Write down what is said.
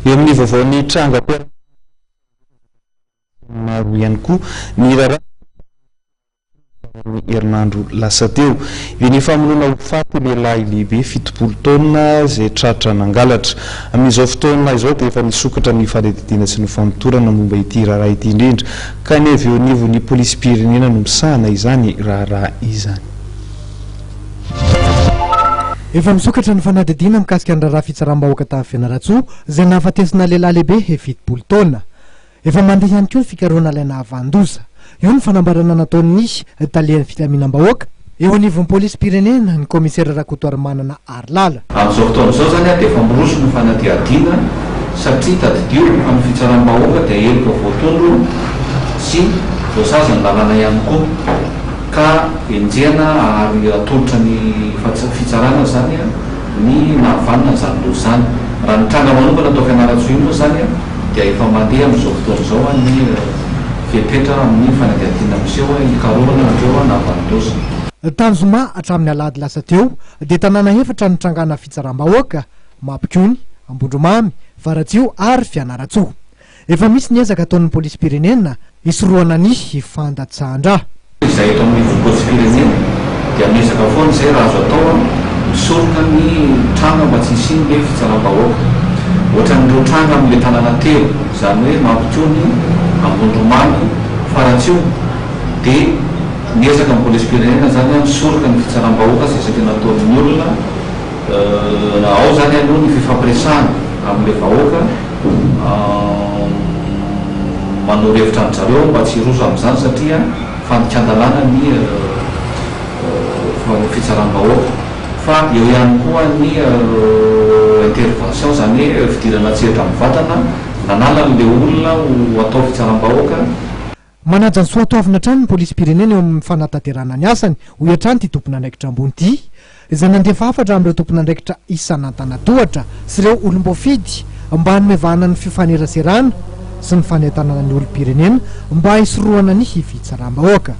eo amin'ny vaovaon'ny tranga maro ihany koa ny raharaha herinandro lasa teo ny famonoana ho faty lehilahy lehibe 70 taona zay tratra nangalatra amin'izao fotoana izao dia efa nisokatra ny fanadidina sy ny famotorana momba ity raharaha ity indrindra ka ny avy eo anivon'ny polisy pirenena no misahana izany raharaha izany. Efa misokatra ny fanadidina mikasika ny raharaha fitsaram-bahoaka tamin'ny Fianarantsoa zay nahafatesana lehilahy lehibe 70 taona. Efa mandeha ihany koa ny fikarohana ilaina havandoza. Io ny fanambarana nataony talian'ny fitaminam-bahoaka eo anivon'ny polisy pirenena ny komisera Rakotoary Manana Arlala. Amin'izao fotoana izao zany dia efa miroso ny fanadihadiana satria tadidio amin'ny fitsaram-bahoaka dia heloka voatondro sy voasaza ny lalàna ihany koa ka enjehana ary atolotra ny fitsarana zany ny nahavanina zany loha zany. Raha ny tranga manokana atao Fianarantsoa io moa zany dia efa mandeha amin'izao fotoana izao ny fepetra amin'ny fanadihadiana miseho hikarohana andreo nahavandoza. Tanjoma hatramin'ny alahady lasa teo dia tanàna efatra ny trangana fitsaram-bahoaka Mampikony, Ambondromamy, Varatsio ary Fianarantsoa. Efa misy ny ezaka ataon'ny polisy pirenena hisorohana ny fandatsahan-draha. Izay eto amin'ny polisy pirenena dia miezaka foana izay raha azo atao misorona ny tranga mba tsy hisiny le fitsaram-bahoaka. Ohatran'ireo tranga amin'ilay tanàna telo izany hoe Mampikony, Ambondromamy, Varatsio dia miezaka amin'ny polisy pirenena zany misoroka ny fitsaram-bahoaka izay isaky nataon'ny olona ao zany aloha ny fifampiresahana amin'ilay vahoaka manao hevitra ny zareo mba tsy hiroso amin'izany satria fandikan-dalàna ny fitsaram-bahoaka. Fa eo ihany koa ny intervention zany hoe fidirana tseritra amin'ny vatana nanala n'ilay olona ho atao fitsaram-bahoaka. Manaja ny soatoavina hatrany ny polisy pirenena eo amin'ny fanatanterana ny asany ho hatrany ty tompon'andraikitra ambony ity izay nandefa afatra amin'ireo tompon'andraikitra isan'antanatohatra sy ireo olom-boafidy mba hanomevahana ny fifaneraserana sy ny fanentanana ny olo-pirenena mba hisorohana ny fitsaram-bahoaka.